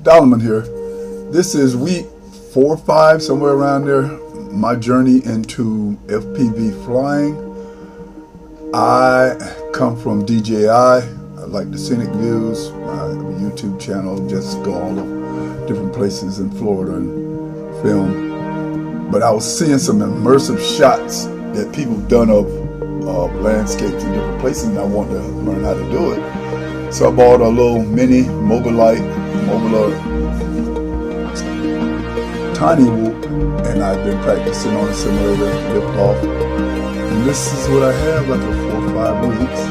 Dollarman here. This is week 4 or 5, somewhere around there. My journey into FPV flying. I come from DJI. I like the scenic views. My YouTube channel, just go all over different places in Florida and film. But I was seeing some immersive shots that people done of landscapes in different places, and I wanted to learn how to do it. So I bought a little mini Mobiler tiny whoop, and I've been practicing on a simulator lift off. And this is what I have after 4 or 5 weeks.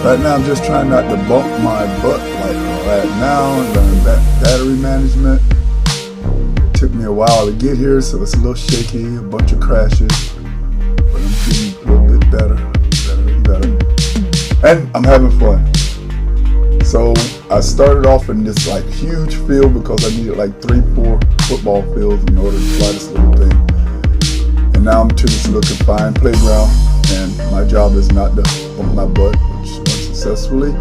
Right now I'm just trying not to bump my butt like right now, and learn battery management. It took me a while to get here, so it's a little shaky, a bunch of crashes, but I'm getting a little bit better and better. And I'm having fun. So I started off in this like huge field because I needed like 3-4 football fields in order to fly this little thing. And now I'm to this little confined playground, and my job is not to bump my butt unsuccessfully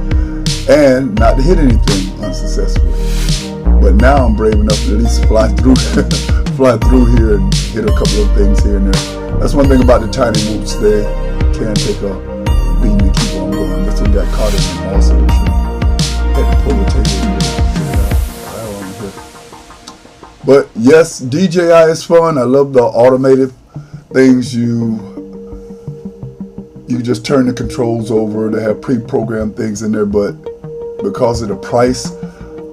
and not to hit anything unsuccessfully. But now I'm brave enough to at least fly through here and hit a couple of things here and there. That's one thing about the tiny whoops, they can take a beating to keep on going. This one got caught in the moss of the tree. Had to pull the table and get it out. But yes, DJI is fun. I love the automated things. You just turn the controls over. They have pre-programmed things in there, but because of the price,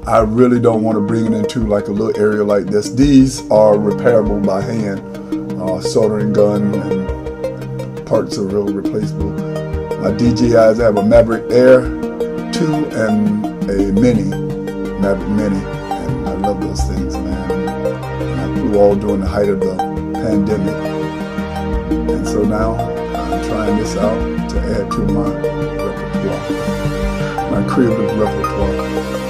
I really don't want to bring it into like a little area like this. These are repairable by hand, soldering gun, and parts are real replaceable. My DJIs, I have a Maverick Air 2 and a Maverick Mini, and I love those things, man. And I flew all during the height of the pandemic, and so now I'm trying this out to add to my repertoire, my creative repertoire.